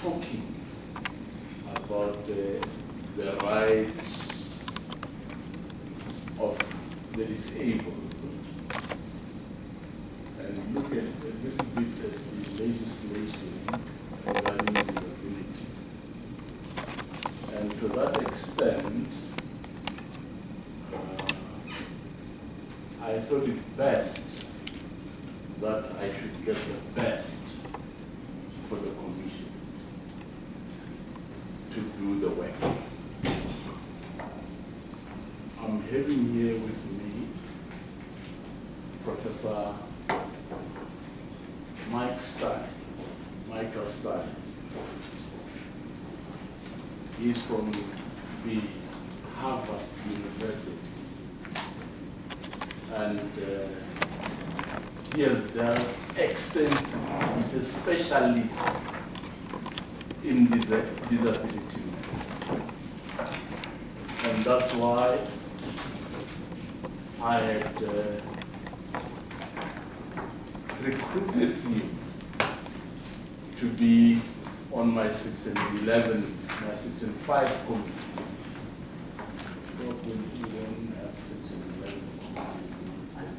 talking about the rights of the disabled and look at a little bit at the legislation regarding disability. And to that extent, I thought it best that I should get the best for the commission to do the work. I'm having here with me Professor Michael Stein. He's from the Harvard University. And he has done extensive, he's a specialist in disability. And that's why I had recruited him to be on my Section 11, my Section 5 committee. What will you don't have Section 11?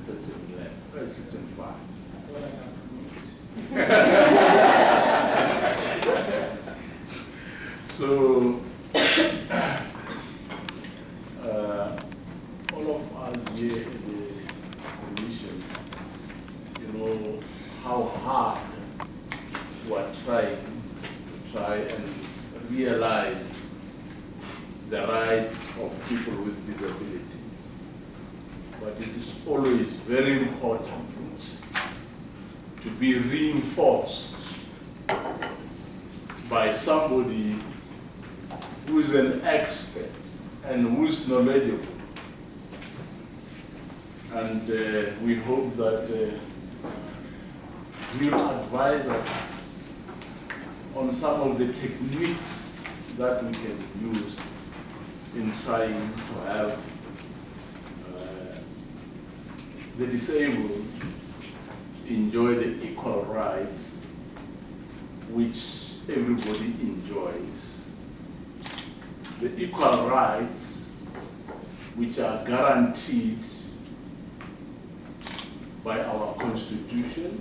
Section 11, Section 5. So, all of us here in the commission, you know how hard we are trying to try and realize the rights of people with disabilities. But it is always very important to be reinforced by somebody who is an expert and who is knowledgeable. And we hope that he will advise us on some of the techniques that we can use in trying to have the disabled enjoy the equal rights which everybody enjoys. The equal rights which are guaranteed by our Constitution.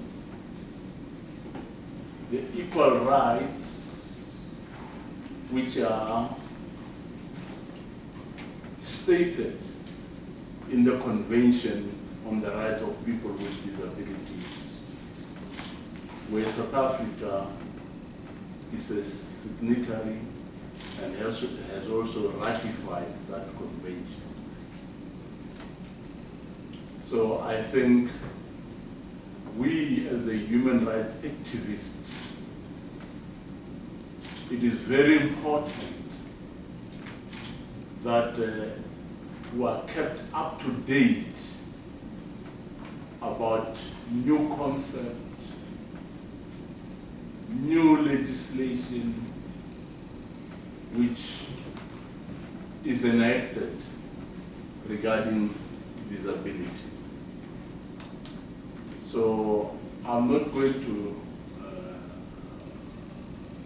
The equal rights which are stated in the Convention on the Rights of People with Disabilities, where South Africa is a signatory and has also ratified that convention. So I think we as the human rights activists, it is very important that we are kept up to date about new concepts, new legislation which is enacted regarding disability. So I'm not going to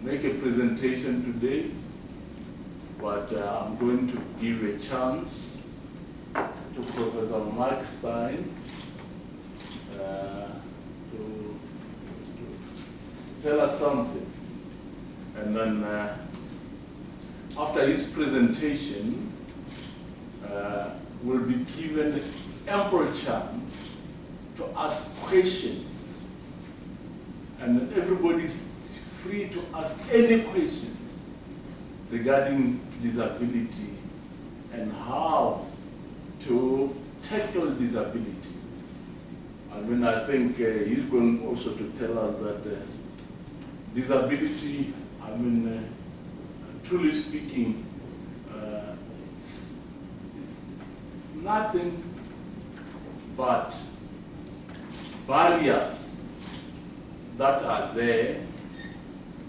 make a presentation today, but I'm going to give a chance to Professor Mark Stein to tell us something. And then after his presentation, we'll be given ample chance to ask questions. And everybody's free to ask any questions regarding disability and how to tackle disability. I mean, I think he's going also to tell us that disability, I mean, truly speaking, it's nothing but barriers that are there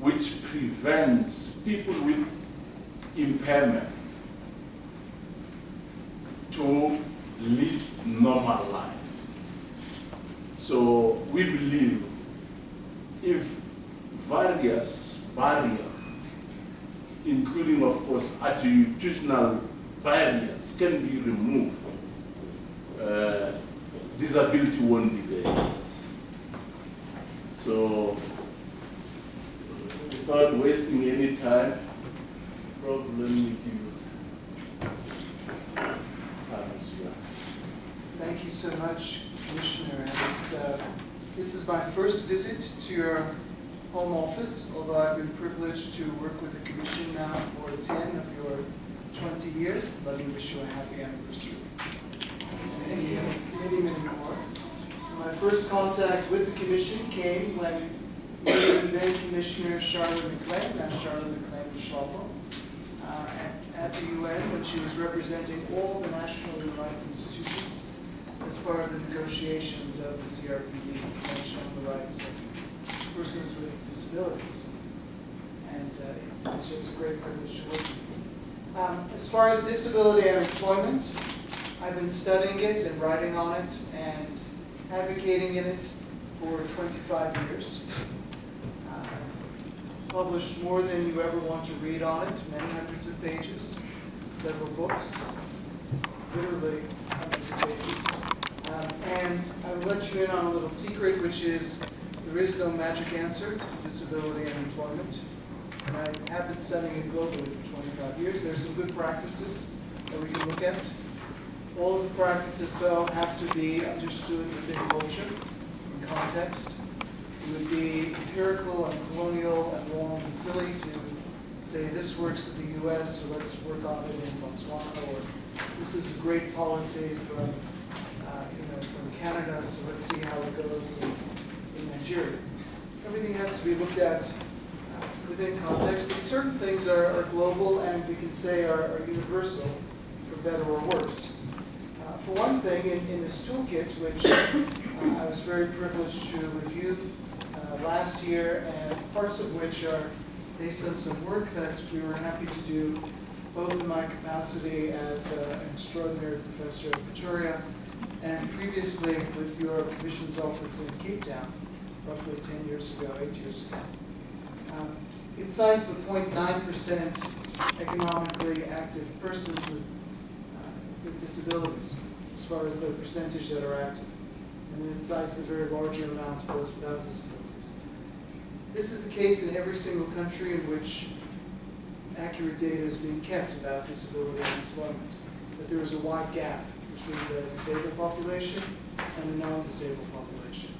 which prevents people with impairments to live normal life. So we believe if various barriers including, of course, attitudinal barriers, can be removed, disability won't be there. So, without wasting any time, probably let me give you Thank you so much, Commissioner. And this is my first visit to your home office, although I've been privileged to work with the Commission now for 10 of your 20 years. Let me wish you a happy anniversary. Many more. My first contact with the Commission came when then Commissioner Charlotte McLean, now Charlotte McLean-Schlappo, at the UN when she was representing all the national human rights institutions as part of the negotiations of the CRPD, Convention on the Rights of Persons with Disabilities. And it's just a great privilege to work with you. As far as disability and employment, I've been studying it and writing on it and advocating in it for 25 years. I've published more than you ever want to read on it, many hundreds of pages, several books, literally hundreds of pages. And I will let you in on a little secret, which is there is no magic answer to disability and employment. And I have been studying it globally for 25 years. There's some good practices that we can look at. All of the practices, though, have to be understood within culture, in context. It would be empirical and colonial and wrong and silly to say this works in the US, so let's work on it in Botswana, or this is a great policy from Canada, so let's see how it goes in Nigeria. Everything has to be looked at within context, but certain things are global and we can say are universal, for better or worse. For one thing, in this toolkit, which I was very privileged to review last year, and parts of which are based on some work that we were happy to do, both in my capacity as an extraordinary professor at Pretoria, and previously with your Commission's office in Cape Town, roughly 10 years ago, 8 years ago. It cites the 0.9% economically active persons with disabilities, as far as the percentage that are active. And then it cites a very larger amount of those without disabilities. This is the case in every single country in which accurate data is being kept about disability and employment, that there is a wide gap between the disabled population and the non-disabled population.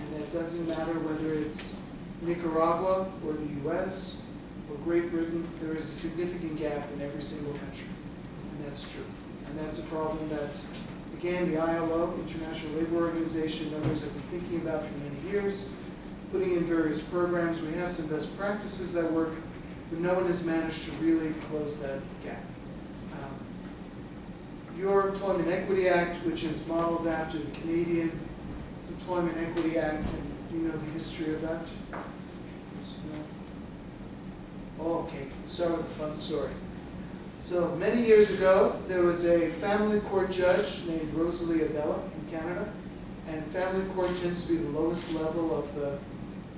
And that doesn't matter whether it's Nicaragua or the US or Great Britain, there is a significant gap in every single country. And that's true. And that's a problem that, again, the ILO, International Labor Organization, and others have been thinking about for many years, putting in various programs. We have some best practices that work, but no one has managed to really close that gap. Your Employment Equity Act, which is modeled after the Canadian Employment Equity Act, and you know the history of that? Yes, no? Oh, okay, let's start with a fun story. So many years ago, there was a family court judge named Rosalie Abella in Canada, and family court tends to be the lowest level of the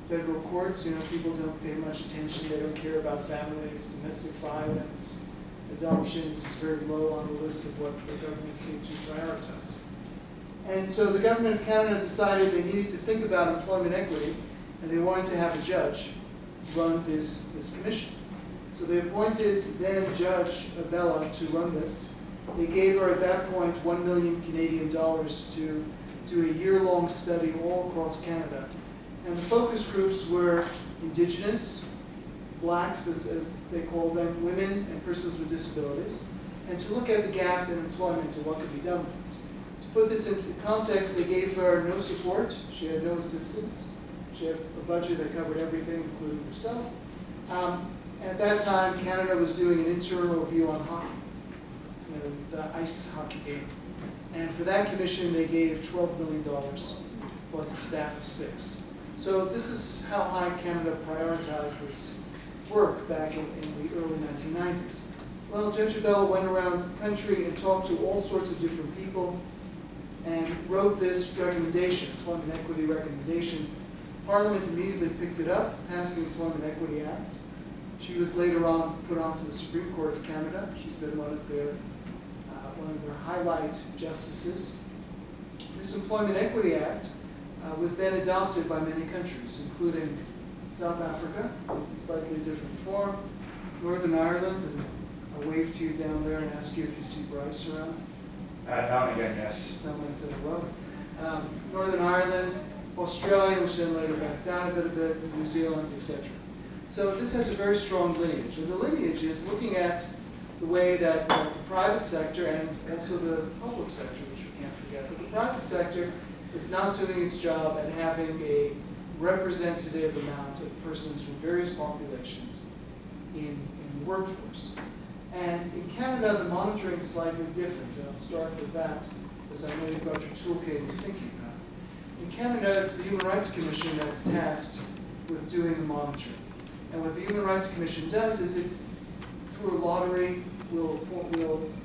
federal courts. You know, people don't pay much attention, they don't care about families, domestic violence, adoptions is very low on the list of what the government seemed to prioritize. And so the government of Canada decided they needed to think about employment equity, and they wanted to have a judge run this commission. So they appointed then Judge Abella to run this. They gave her at that point $1 million Canadian to do a year-long study all across Canada. And the focus groups were Indigenous, Blacks, as they call them, women, and persons with disabilities, and to look at the gap in employment and what could be done with it. To put this into context, they gave her no support. She had no assistance. She had a budget that covered everything, including herself. At that time, Canada was doing an internal review on hockey, the ice hockey game. And for that commission, they gave $12 million, plus a staff of 6. So this is how high Canada prioritized this work back in the early 1990s. Well, Judge Abella went around the country and talked to all sorts of different people and wrote this recommendation, Employment Equity Recommendation. Parliament immediately picked it up, passed the Employment Equity Act. She was later on put onto the Supreme Court of Canada. She's been one of their highlight justices. This Employment Equity Act was then adopted by many countries, including South Africa, in slightly different form, Northern Ireland, and I'll wave to you down there and ask you if you see Bryce around. Now and again, yes. Tell him I said hello. Northern Ireland, Australia, which then later backed down a bit, New Zealand, etc. So this has a very strong lineage, and the lineage is looking at the way that the private sector and also the public sector, which we can't forget, but the private sector is not doing its job at having a representative amount of persons from various populations in the workforce. And in Canada, the monitoring is slightly different, and I'll start with that, because I know you've got your toolkit and you're thinking about it. In Canada, it's the Human Rights Commission that's tasked with doing the monitoring. And what the Human Rights Commission does is it, through a lottery, will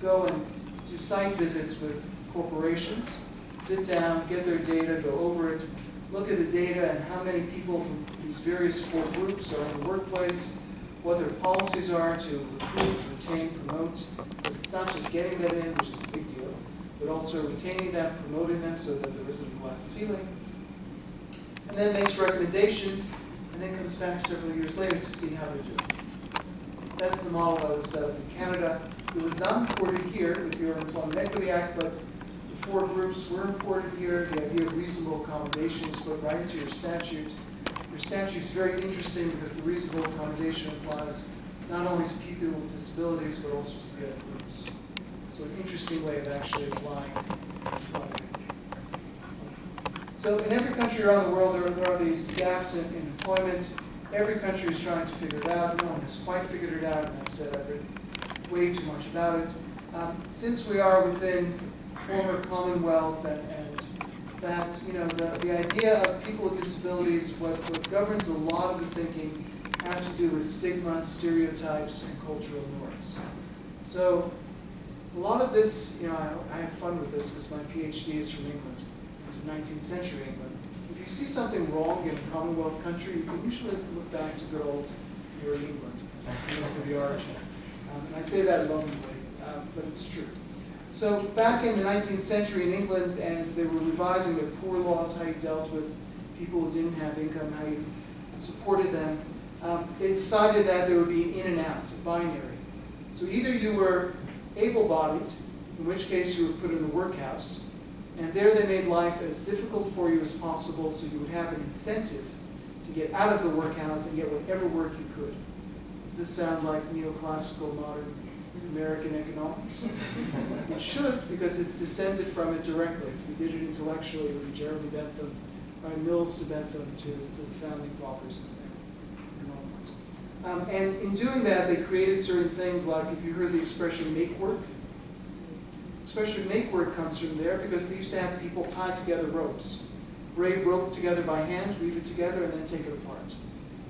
go and do site visits with corporations, sit down, get their data, go over it, look at the data and how many people from these various 4 groups are in the workplace, what their policies are to recruit, retain, promote, because it's not just getting them in, which is a big deal, but also retaining them, promoting them so that there isn't a glass ceiling, and then makes recommendations, and then comes back several years later to see how they're doing. That's the model that was set up in Canada. It was not imported here with your Employment Equity Act, but the 4 groups were imported here. The idea of reasonable accommodation was put right into your statute. Your statute is very interesting because the reasonable accommodation applies not only to people with disabilities, but also to the other groups. So an interesting way of actually applying. So in every country around the world, there are these gaps in employment. Every country is trying to figure it out. No one has quite figured it out, and I've said I've written way too much about it. Since we are within former Commonwealth and that, the idea of people with disabilities, what governs a lot of the thinking has to do with stigma, stereotypes, and cultural norms. So a lot of this, I have fun with this because my PhD is from England. It's in 19th century England. If you see something wrong in a Commonwealth country, you can usually look back to good old New England for the origin. And I say that lovingly, but it's true. So back in the 19th century in England, as they were revising their poor laws, how you dealt with people who didn't have income, how you supported them, they decided that there would be an in and out, a binary. So either you were able-bodied, in which case you were put in the workhouse, and there they made life as difficult for you as possible so you would have an incentive to get out of the workhouse and get whatever work you could. Does this sound like neoclassical modern American economics? It should, because it's descended from it directly. If we did it intellectually, it would be Jeremy Bentham, or Mills to Bentham to the founding fathers. And in doing that, they created certain things like, if you heard the expression make work, expression make work comes from there because they used to have people tie together ropes. Braid rope together by hand, weave it together, and then take it apart.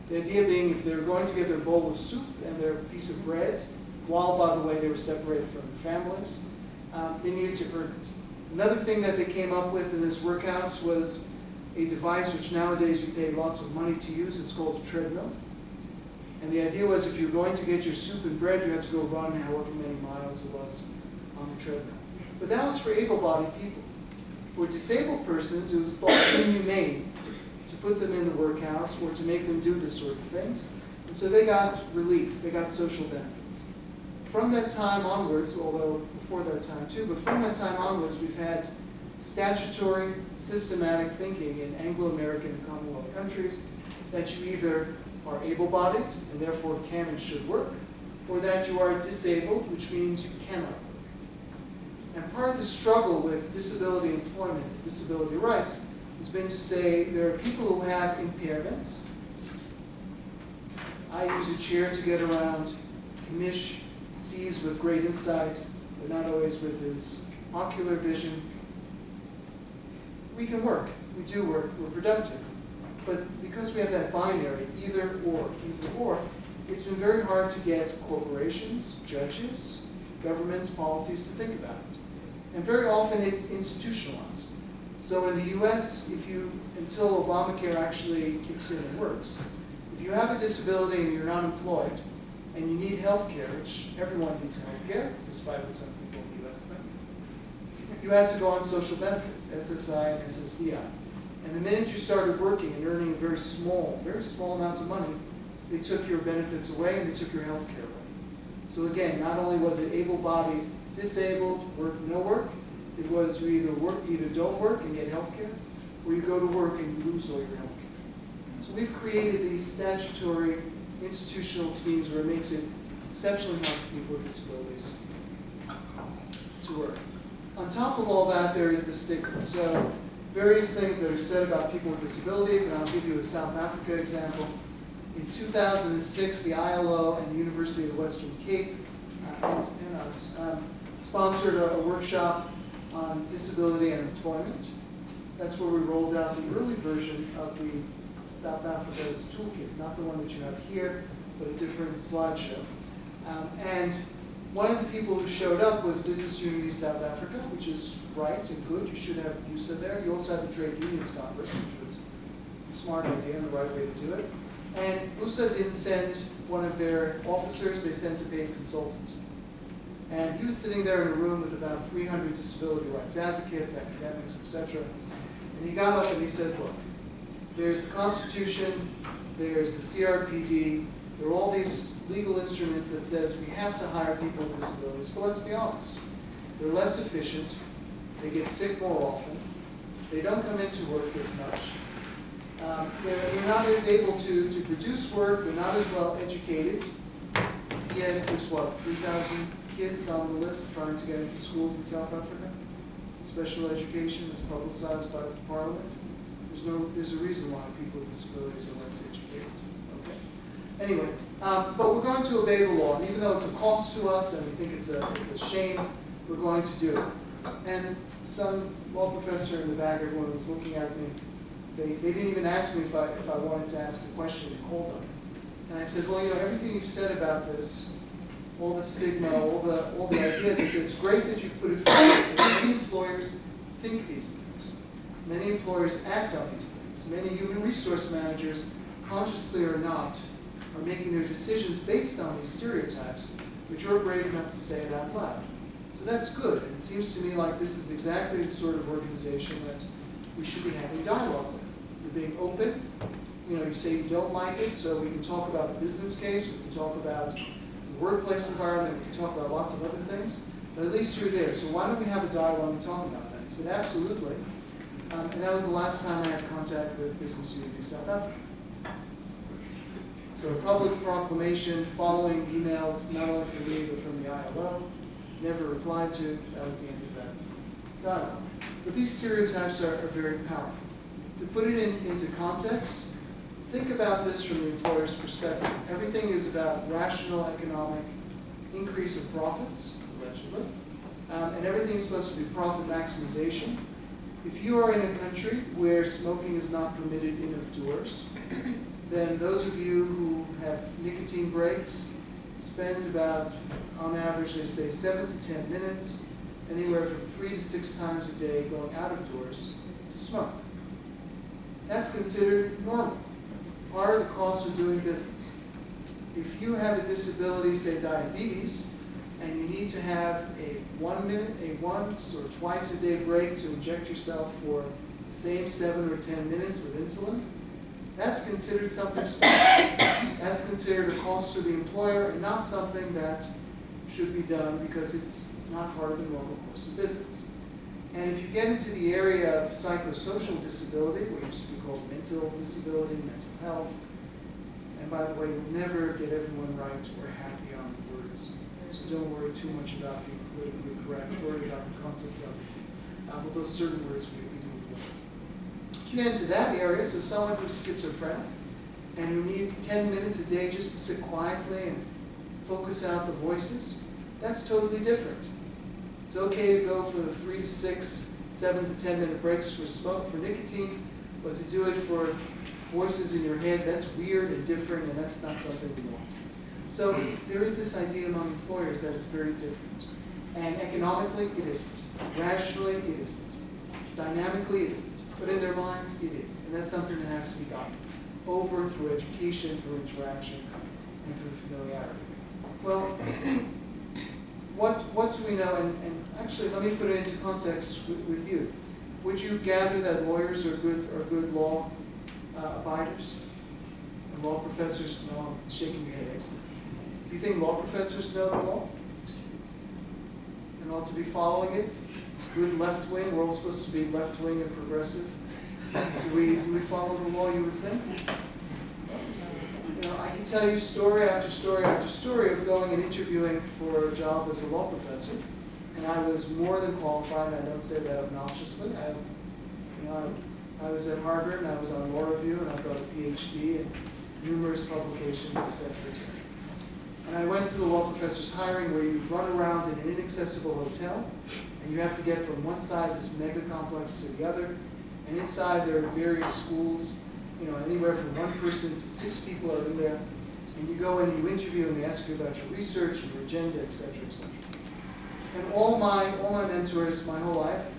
The idea being if they were going to get their bowl of soup and their piece of bread, while, by the way, they were separated from their families, they needed to earn it. Another thing that they came up with in this workhouse was a device which nowadays you pay lots of money to use. It's called a treadmill. And the idea was if you're going to get your soup and bread, you had to go run however many miles it was on the treadmill. But that was for able-bodied people. For disabled persons, it was thought inhumane to put them in the workhouse or to make them do this sort of things. And so they got relief, they got social benefits. From that time onwards, although before that time too, but from that time onwards, we've had statutory, systematic thinking in Anglo-American and Commonwealth countries that you either are able-bodied and therefore can and should work, or that you are disabled, which means you cannot work. And part of the struggle with disability employment and disability rights has been to say there are people who have impairments. I use a chair to get around. Kamish sees with great insight, but not always with his ocular vision. We can work. We do work. We're productive. But because we have that binary, either or, it's been very hard to get corporations, judges, governments, policies to think about it. And very often it's institutionalized. So in the US, until Obamacare actually kicks in and works, if you have a disability and you're not employed, and you need health care, which everyone needs health care, despite what some people in the US think, you had to go on social benefits, SSI and SSDI. And the minute you started working and earning a very small amount of money, they took your benefits away and they took your health care away. So again, not only was it able-bodied, disabled, work, no work, it was you either don't work and get health care, or you go to work and you lose all your health care. So we've created these statutory institutional schemes where it makes it exceptionally hard for people with disabilities to work. On top of all that, there is the stigma. So various things that are said about people with disabilities, and I'll give you a South Africa example. In 2006, the ILO and the University of the Western Cape and us sponsored a workshop on disability and employment. That's where we rolled out the early version of the South Africa's toolkit, not the one that you have here, but a different slideshow. And one of the people who showed up was Business Unity South Africa, which is right and good. You should have USA there. You also have the Trade Unions Congress, which was a smart idea and the right way to do it. And USA didn't send one of their officers, they sent a paid consultant. And he was sitting there in a room with about 300 disability rights advocates, academics, etc. And he got up and he said, look, there's the Constitution, there's the CRPD, there are all these legal instruments that says we have to hire people with disabilities. But let's be honest, they're less efficient, they get sick more often, they don't come into work as much, they're not as able to produce work, they're not as well educated. Yes, there's what, 3,000 kids on the list trying to get into schools in South Africa? Special education is publicized by Parliament. There's a reason why people with disabilities are less educated. Okay. Anyway, but we're going to obey the law, and even though it's a cost to us and we think it's a shame, we're going to do it. And some law professor in the back, everyone was looking at me. They didn't even ask me if I wanted to ask a question. They called on me, and I said, well, you know, everything you've said about this, all the stigma, all the ideas, I said, it's great that you've put it forward, but many employers think these things. Many employers act on these things. Many human resource managers, consciously or not, are making their decisions based on these stereotypes, but you're brave enough to say it out loud. So that's good. And it seems to me like this is exactly the sort of organization that we should be having dialogue with. You're being open. You know, you say you don't like it, so we can talk about the business case, we can talk about the workplace environment, we can talk about lots of other things, but at least you're there. So why don't we have a dialogue and talk about that? He said, absolutely. And that was the last time I had contact with Business Unity South Africa. So a public proclamation following emails, not only from me, but from the ILO, never replied to. That was the end of that dialogue. But these stereotypes are very powerful. To put it into context, think about this from the employer's perspective. Everything is about rational economic increase of profits, allegedly, and everything is supposed to be profit maximization. If you are in a country where smoking is not permitted indoors, then those of you who have nicotine breaks spend about, on average, they say 7 to 10 minutes, anywhere from 3 to 6 times a day going out of doors to smoke. That's considered normal, part of the cost of doing business. If you have a disability, say diabetes, and you need to have a once or twice a day break to inject yourself for the same 7 or 10 minutes with insulin, that's considered something special. That's considered a cost to the employer and not something that should be done because it's not part of the normal course of business. And if you get into the area of psychosocial disability, what used to be called mental disability, mental health, and by the way, you'll never get everyone right or happy on the words, so don't worry too much about being politically correct, worry about the content of it. But those certain words we do avoid. If you get into that area, so someone who's schizophrenic and who needs 10 minutes a day just to sit quietly and focus out the voices, that's totally different. It's okay to go for the 3 to 6, 7 to 10 minute breaks for smoke, for nicotine, but to do it for voices in your head, that's weird and different, and that's not something we want. So there is this idea among employers that is very different. And economically, it isn't. Rationally, it isn't. Dynamically, it isn't. But in their minds, it is. And that's something that has to be gotten over through education, through interaction, and through familiarity. Well, what do we know? And actually, let me put it into context with you. Would you gather that lawyers are good law abiders? And law professors? No, I'm shaking your head. Excellent. Do you think law professors know the law and ought to be following it? Good left wing. We're all supposed to be left wing and progressive. Do we follow the law? You would think. You know, I can tell you story after story after story of going and interviewing for a job as a law professor, and I was more than qualified. And I don't say that obnoxiously. I was at Harvard, and I was on Law Review, and I've got a PhD and numerous publications, etc., etc. And I went to the law professor's hiring, where you run around in an inaccessible hotel, and you have to get from one side of this mega complex to the other. And inside there are various schools. You know, anywhere from 1 person to 6 people are in there. And you go in and you interview, and they ask you about your research and your agenda, etc., etc. And all my mentors, my whole life,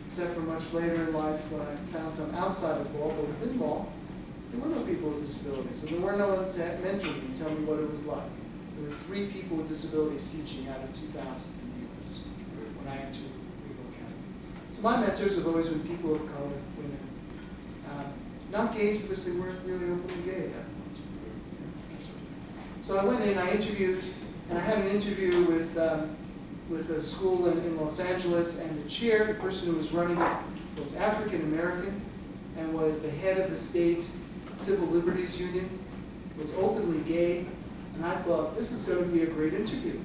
except for much later in life when I found some outside of law, but within law, there were no people with disabilities. And there were no one to mentor me and tell me what it was like. There were 3 people with disabilities teaching out of 2,000 in the U.S. when I entered legal academy. So my mentors have always been people of color, women. Not gays, because they weren't really openly gay at that point. So I went in, I interviewed, and I had an interview with a school in Los Angeles, and the chair, the person who was running it, was African American and was the head of the state Civil Liberties Union, was openly gay, and I thought, this is going to be a great interview.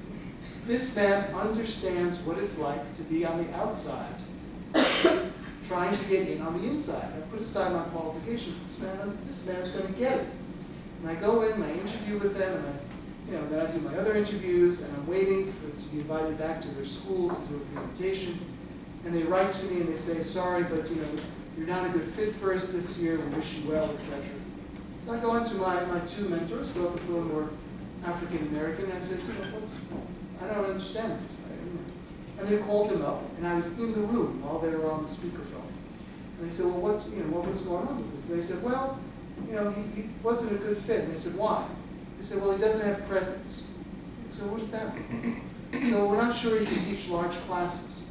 This man understands what it's like to be on the outside, trying to get in on the inside. I put aside my qualifications. This man's going to get it. And I go in and I interview with them, and then I do my other interviews, and I'm waiting to be invited back to their school to do a presentation. And they write to me and they say, sorry, but you're not a good fit for us this year. We wish you well, etc. So I go into my 2 mentors, both of whom were African American, and I said, I don't understand this. And they called him up, and I was in the room while they were on the speakerphone. And they said, well, what was going on with this? And they said, well, he wasn't a good fit. And they said, why? They said, well, he doesn't have presence. I said, what does that mean? So we're not sure he can teach large classes.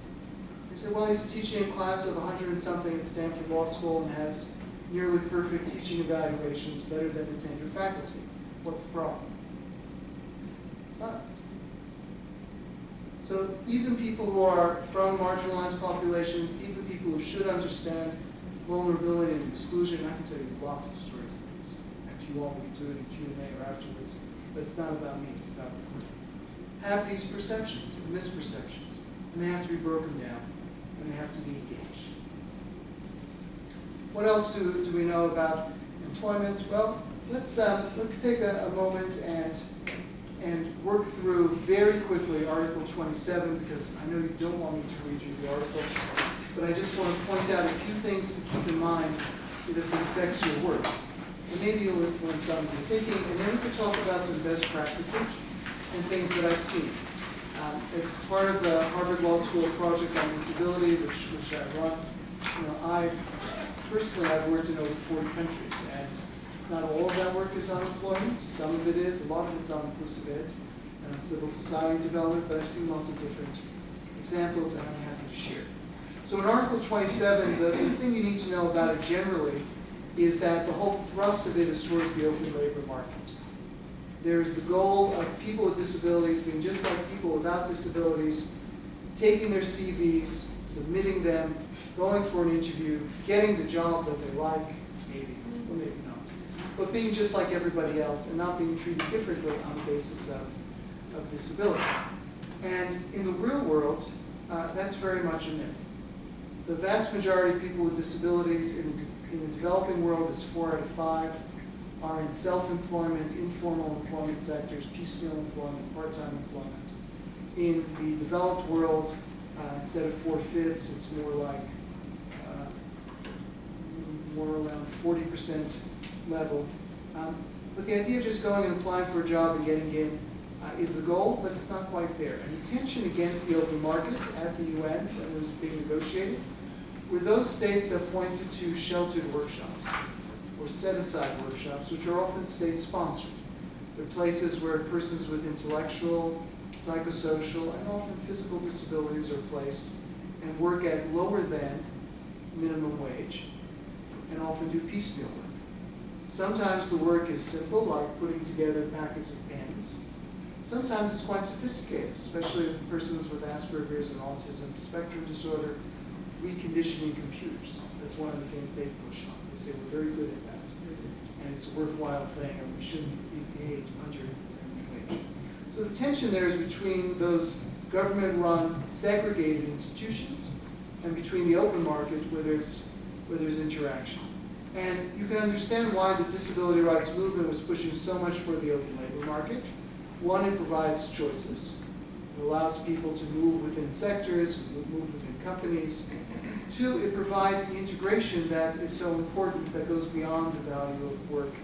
They said, well, he's teaching a class of 100 and something at Stanford Law School and has nearly perfect teaching evaluations, better than the tenured faculty. What's the problem? Silence. So even people who are from marginalized populations, even people who should understand vulnerability and exclusion, I can tell you lots of stories like this. If you want, we can do it in Q&A or afterwards. But it's not about me, it's about them. Have these perceptions and misperceptions, and they have to be broken down, and they have to be engaged. What else do we know about employment? Well, let's take a moment and work through very quickly Article 27, because I know you don't want me to read you the article, but I just want to point out a few things to keep in mind because it affects your work. And maybe it'll influence some of your thinking, and then we can talk about some best practices and things that I've seen. As part of the Harvard Law School project on disability, which I run, I've worked in over 40 countries, and not all of that work is on employment. Some of it is. A lot of it's on inclusive ed and on civil society development, but I've seen lots of different examples, and I'm happy to share. So in Article 27, the thing you need to know about it generally is that the whole thrust of it is towards the open labor market. There's the goal of people with disabilities being just like people without disabilities, taking their CVs, submitting them, going for an interview, getting the job that they like, maybe, or maybe not, but being just like everybody else and not being treated differently on the basis of disability. And in the real world, that's very much a myth. The vast majority of people with disabilities in the developing world, is 4 out of 5, are in self-employment, informal employment sectors, piecemeal employment, part-time employment. In the developed world, instead of 4/5, it's more like more around 40% level. But the idea of just going and applying for a job and getting in is the goal, but it's not quite there. And the tension against the open market at the UN, when it was being negotiated, were those states that pointed to sheltered workshops or set-aside workshops, which are often state-sponsored. They're places where persons with intellectual, psychosocial, and often physical disabilities are placed and work at lower than minimum wage, and often do piecemeal work. Sometimes the work is simple, like putting together packets of pens. Sometimes it's quite sophisticated, especially with persons with Asperger's and autism spectrum disorder, reconditioning computers. That's one of the things they push on. They say we're very good at that, and it's a worthwhile thing, and we shouldn't be paid under minimum wage. So the tension there is between those government-run segregated institutions and between the open market where there's interaction. And you can understand why the disability rights movement was pushing so much for the open labor market. One, it provides choices. It allows people to move within sectors, move within companies. Two, it provides the integration that is so important, that goes beyond the value of work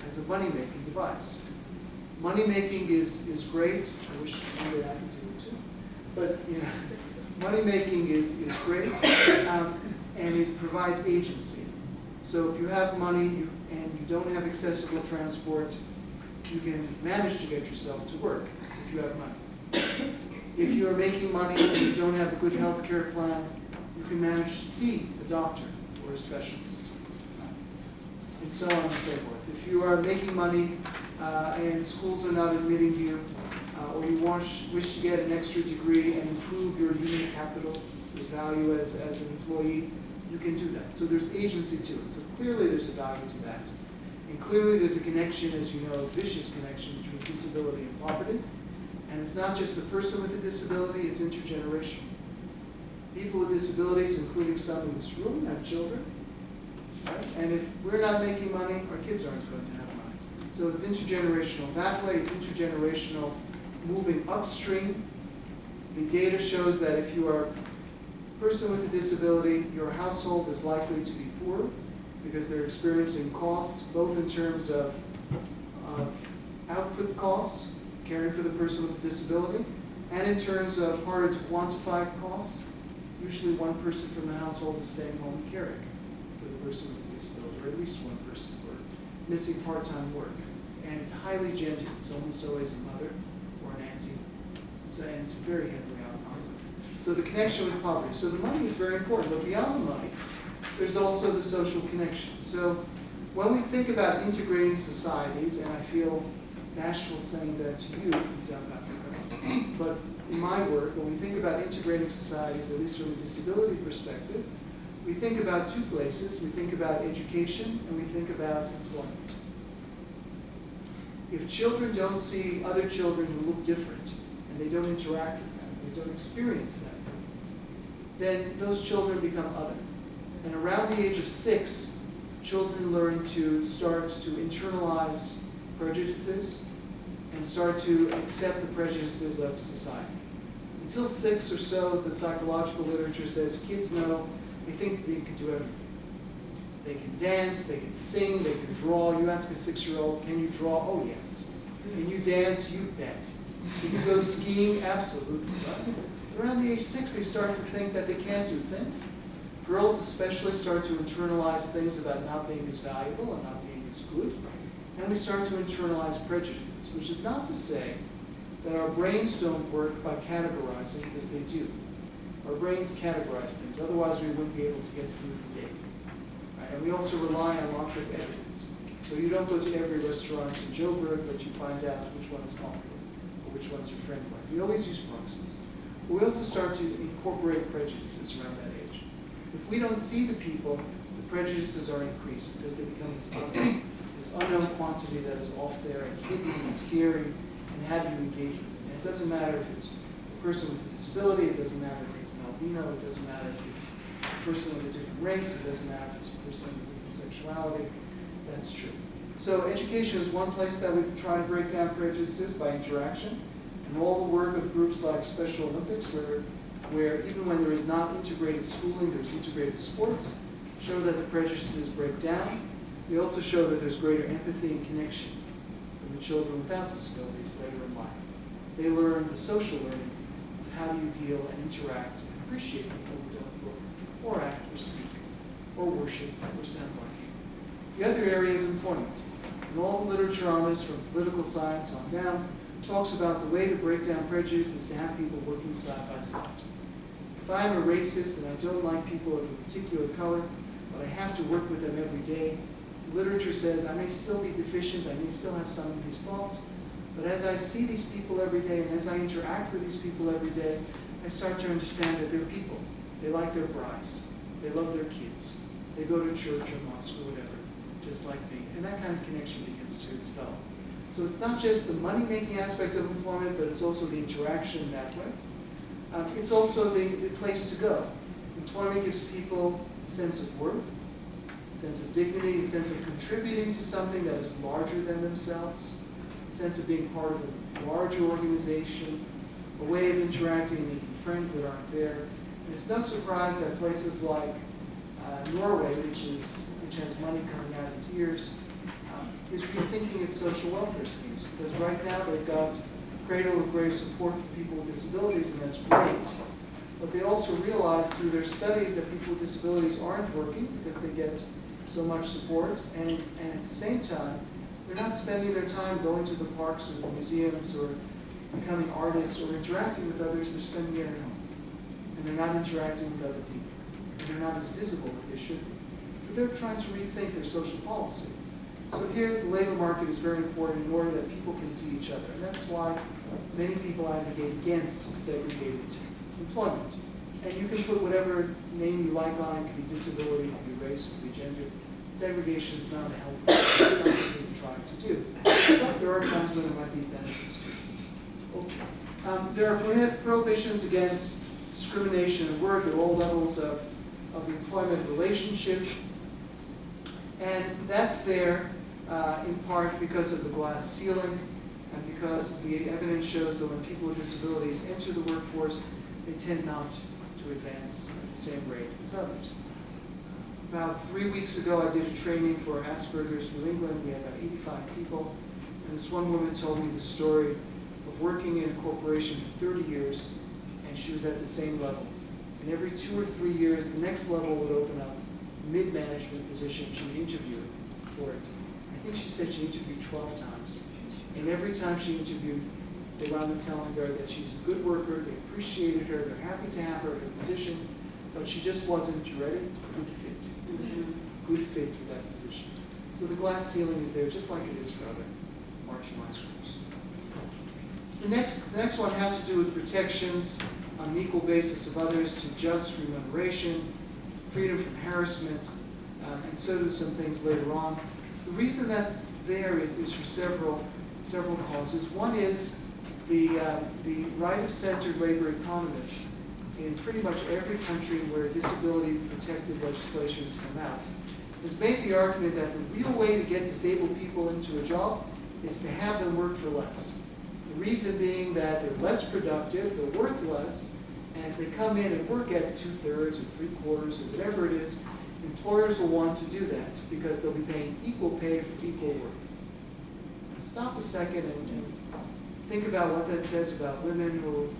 as a money-making device. Money-making is great. I wish one day I could do it too. But you know, money-making is great, and it provides agency. So if you have money and you don't have accessible transport, you can manage to get yourself to work if you have money. If you are making money and you don't have a good health care plan, you can manage to see a doctor or a specialist, and so on and so forth. If you are making money and schools are not admitting you, or you wish to get an extra degree and improve your human capital, your value as an employee, you can do that. So there's agency to it. So clearly there's a value to that. And clearly there's a connection, as you know, a vicious connection between disability and poverty. And it's not just the person with a disability, it's intergenerational. People with disabilities, including some in this room, have children. Right? And if we're not making money, our kids aren't going to have money. So it's intergenerational that way. It's intergenerational moving upstream. The data shows that if you are a person with a disability, your household is likely to be poor because they're experiencing costs, both in terms of output costs, caring for the person with a disability, and in terms of harder to quantify costs. Usually one person from the household is staying home and caring for the person with a disability, or at least one person, or missing part-time work. And it's highly gendered. It's almost always a mother or an auntie. And it's very heavily outnumbered. So the connection with poverty. So the money is very important, but beyond the money, there's also the social connection. So when we think about integrating societies, and I feel bashful saying that to you in South Africa, but in my work, when we think about integrating societies, at least from a disability perspective, we think about two places. We think about education and we think about employment. If children don't see other children who look different, and they don't interact with them, they don't experience them, then those children become other. And around the age of 6, children learn to start to internalize prejudices and start to accept the prejudices of society. Until 6 or so, the psychological literature says kids know, they think they can do everything. They can dance, they can sing, they can draw. You ask a 6-year-old, can you draw? Oh, yes. Can you dance? You bet. Can you go skiing? Absolutely. Right? Around the age 6, they start to think that they can't do things. Girls especially start to internalize things about not being as valuable and not being as good. And we start to internalize prejudices, which is not to say that our brains don't work by categorizing, because they do. Our brains categorize things, otherwise we wouldn't be able to get through the day. Right? And we also rely on lots of evidence. So you don't go to every restaurant in Joburg, but you find out which one is popular, or which ones your friends like. We always use proxies. But we also start to incorporate prejudices around that age. If we don't see the people, the prejudices are increased because they become this other, this unknown quantity that is off there and hidden and scary, and how do you engage with it? And it doesn't matter if it's a person with a disability, it doesn't matter if it's an albino, it doesn't matter if it's a person with a different race, it doesn't matter if it's a person with a different sexuality. That's true. So education is one place that we try to break down prejudices by interaction. And all the work of groups like Special Olympics, where even when there is not integrated schooling, there's integrated sports, show that the prejudices break down. They also show that there's greater empathy and connection from the children without disabilities later in life. They learn the social learning of how do you deal and interact and appreciate people who don't look or act or speak or worship or sound like you. The other area is employment. And all the literature on this, from political science on down, talks about the way to break down prejudice is to have people working side by side. If I'm a racist and I don't like people of a particular color, but I have to work with them every day, the literature says I may still be deficient, I may still have some of these thoughts, but as I see these people every day and as I interact with these people every day, I start to understand that they're people. They like their brides. They love their kids. They go to church or mosque or whatever, just like me. And that kind of connection begins to develop. So it's not just the money-making aspect of employment, but it's also the interaction that way. It's also the place to go. Employment gives people a sense of worth, a sense of dignity, a sense of contributing to something that is larger than themselves, a sense of being part of a larger organization, a way of interacting and making friends that aren't there. And it's no surprise that places like Norway, which has money coming out of its ears, is rethinking its social welfare schemes. Because right now they've got cradle-to-grave support for people with disabilities, and that's great. But they also realize through their studies that people with disabilities aren't working because they get so much support, and at the same time, they're not spending their time going to the parks or the museums or becoming artists or interacting with others. They're spending it at home. And they're not interacting with other people. And they're not as visible as they should be. So they're trying to rethink their social policy. So here, the labor market is very important in order that people can see each other. And that's why many people advocate against segregated employment. And you can put whatever name you like on it. It could be disability, it could be race, it could be gender. Segregation is not a healthy thing. It's not something we're trying to do. But there are times when there might be benefits to it. Okay. There are prohibitions against discrimination at work at all levels of the employment relationship. And that's there in part because of the glass ceiling and because the evidence shows that when people with disabilities enter the workforce, they tend not to advance at the same rate as others. About 3 weeks ago, I did a training for Asperger's New England. We had about 85 people. And this one woman told me the story of working in a corporation for 30 years, and she was at the same level. And every 2 or 3 years, the next level would open up, mid-management position. She would interview for it. I think she said she interviewed 12 times. And every time she interviewed, they wound up telling her that she was a good worker, they appreciated her, they're happy to have her in her position, but she just wasn't ready, good fit. Good fit for that position. So the glass ceiling is there just like it is for other marginalized groups. The next one has to do with protections on an equal basis of others to just remuneration, freedom from harassment, and so do some things later on. The reason that's there is for several causes. One is the right-of-centered labor economists in pretty much every country where disability-protected legislation has come out has made the argument that the real way to get disabled people into a job is to have them work for less. The reason being that they're less productive, they're worth less, and if they come in and work at 2/3 or 3/4 or whatever it is, employers will want to do that because they'll be paying equal pay for equal worth. Now stop a second and think about what that says about women who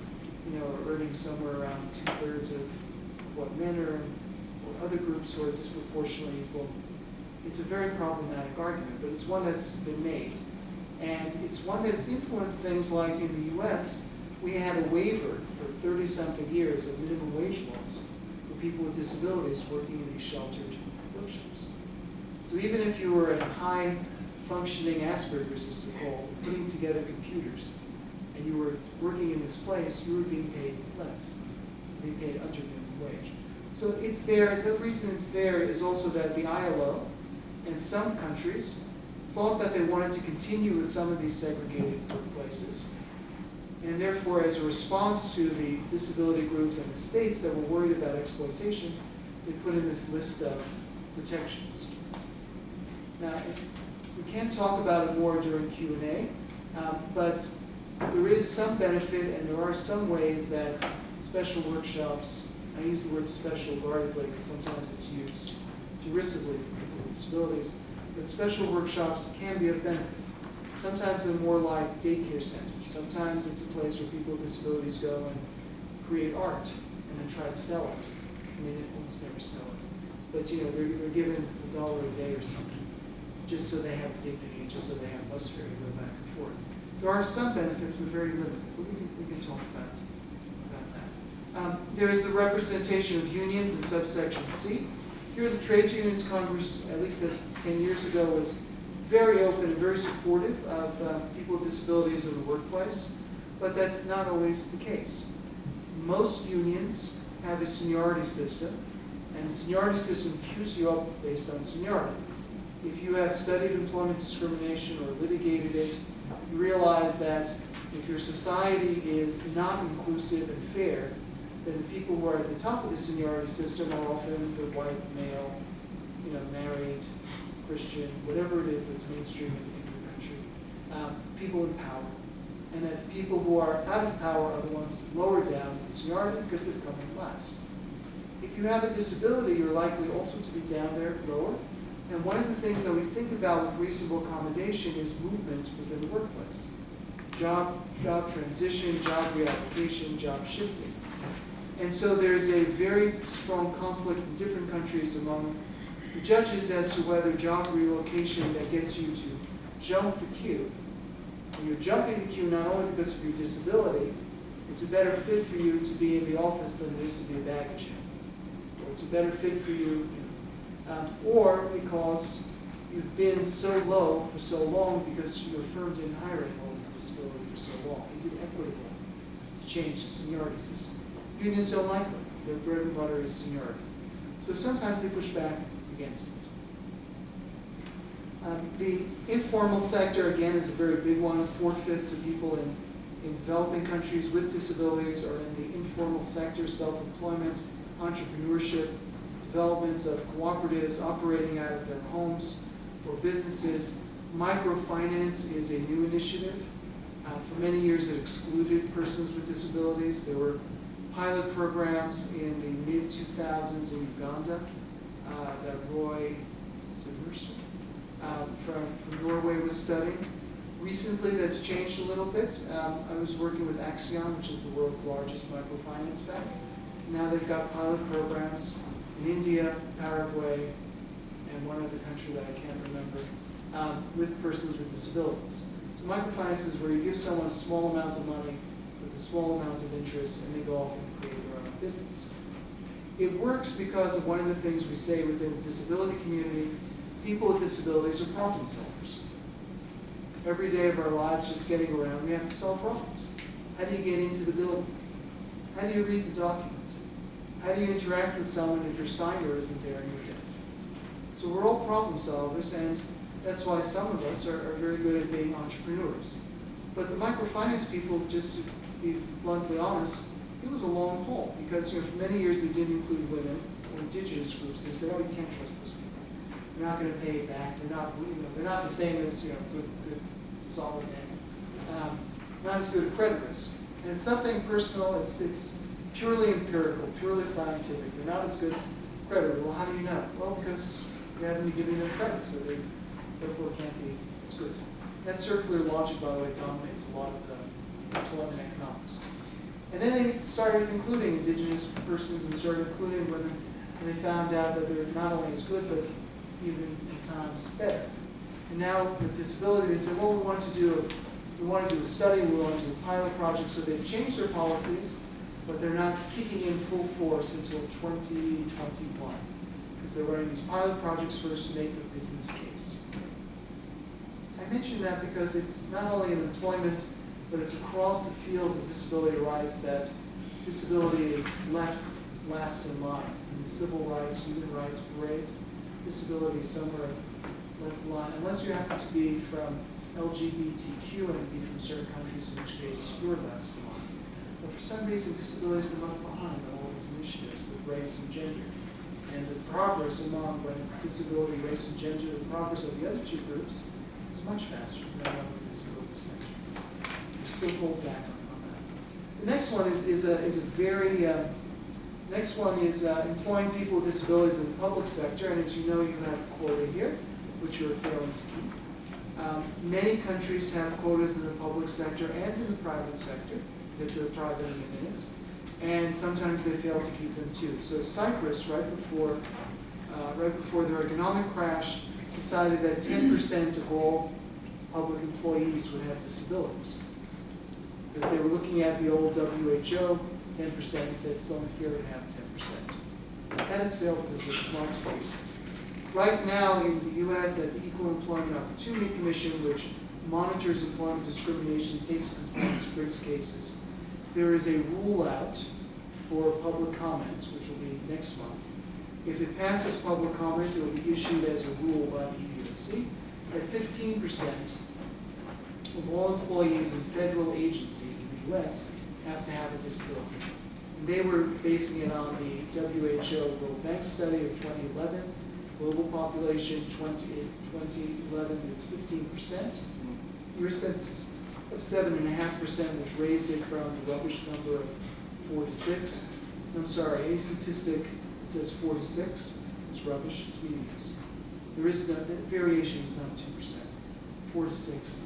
are earning somewhere around 2/3 of what men earn, or other groups who are disproportionately equal. It's a very problematic argument, but it's one that's been made. And it's one that's influenced things like in the US, we had a waiver for 30-something years of minimum wage laws for people with disabilities working in these sheltered workshops. So even if you were a high-functioning Asperger's, as they're called, putting together computers, and you were working in this place, you were being paid less, being paid under minimum wage. So it's there. The reason it's there is also that the ILO and some countries thought that they wanted to continue with some of these segregated workplaces. And therefore, as a response to the disability groups and the states that were worried about exploitation, they put in this list of protections. Now, we can't talk about it more during Q&A, but there is some benefit and there are some ways that special workshops, I use the word special guardedly because sometimes it's used derisively for people with disabilities, but special workshops can be of benefit. Sometimes they're more like daycare centers. Sometimes it's a place where people with disabilities go and create art and then try to sell it. And they almost never sell it. But they're given $1 a day or something, just so they have dignity and just so they have bus fare to go back and forth. There are some benefits, but very limited. But we can talk about that. There's the representation of unions in subsection C. Here, the Trade Unions Congress, at least 10 years ago, was very open and very supportive of people with disabilities in the workplace, but that's not always the case. Most unions have a seniority system, and the seniority system queues you up based on seniority. If you have studied employment discrimination or litigated it, you realize that if your society is not inclusive and fair, then the people who are at the top of the seniority system are often the white, male, married, Christian, whatever it is that's mainstream in your country, people in power. And that people who are out of power are the ones lower down in seniority because they've come in last. If you have a disability, you're likely also to be down there lower. And one of the things that we think about with reasonable accommodation is movement within the workplace. Job transition, job reallocation, job shifting. And so there's a very strong conflict in different countries among the judges as to whether job relocation that gets you to jump the queue. When you're jumping the queue not only because of your disability, it's a better fit for you to be in the office than it is to be a baggage handler. Or it's a better fit for you, or because you've been so low for so long because your firm didn't hire anyone with a disability for so long. Is it equitable to change the seniority system? Unions don't like it. Their bread and butter is seniority. So sometimes they push back against it. The informal sector, again, is a very big one. 4/5 of people in developing countries with disabilities are in the informal sector, self-employment, entrepreneurship, developments of cooperatives operating out of their homes or businesses. Microfinance is a new initiative. For many years, it excluded persons with disabilities. There were pilot programs in the mid-2000s in Uganda that Roy Mercer from Norway was studying. Recently, that's changed a little bit. I was working with Axion, which is the world's largest microfinance bank. Now they've got pilot programs in India, Paraguay, and one other country that I can't remember, with persons with disabilities. So microfinance is where you give someone a small amount of money with a small amount of interest, and they go off and create their own business. It works because of one of the things we say within the disability community: people with disabilities are problem solvers. Every day of our lives, just getting around, we have to solve problems. How do you get into the building? How do you read the document? How do you interact with someone if your signer isn't there and you're deaf? So we're all problem solvers, and that's why some of us are very good at being entrepreneurs. But the microfinance people, just to be bluntly honest, it was a long haul, because for many years they didn't include women or indigenous groups. They said, oh, you can't trust those people. They're not going to pay it back. They're not the same as good solid men. Not as good a credit risk. And it's nothing personal. It's purely empirical, purely scientific. They're not as good credit. Well, how do you know? Well, because you haven't been giving them credit, so they therefore can't be as good. That circular logic, by the way, dominates a lot of the employment economics. And then they started including indigenous persons and started including women, and they found out that they're not only as good, but even at times better. And now with disability, they said, well, we want to do a study, we want to do a pilot project, so they've changed their policies, but they're not kicking in full force until 2021, because they're running these pilot projects first to make the business case. I mention that because it's not only in employment, but it's across the field of disability rights that disability is left last in line. In the civil rights, human rights parade, disability is somewhere left in line, unless you happen to be from LGBTQ and be from certain countries, in which case you're last in line. But for some reason, disability has been left behind on all these initiatives with race and gender. And the progress among, when it's disability, race, and gender, the progress of the other two groups is much faster than on the disability sector. We still hold back on that. The next one is employing people with disabilities in the public sector, and as you know, you have a quota here, which you're failing to keep. Many countries have quotas in the public sector and in the private sector. We'll get to the private in a minute. And sometimes they fail to keep them too. So Cyprus, right before their economic crash, decided that 10% of all public employees would have disabilities. Because they were looking at the old WHO, 10%, and said it's only fair to have 10%. That has failed because of lots of reasons. Right now in the US, at the Equal Employment Opportunity Commission, which monitors employment discrimination, takes complaints, brings cases, there is a rule out for public comment, which will be next month. If it passes public comment, it will be issued as a rule by the EEOC that 15% of all employees in federal agencies in the US have to have a disability. And they were basing it on the WHO World Bank study of 2011. Global population 2011 is 15%. US census of 7.5%, which raised it from the rubbish number of 4 to 6. I'm sorry, any statistic that says 4 to 6 is rubbish, it's meaningless. There is no, that variation is not 2%. 4 to 6,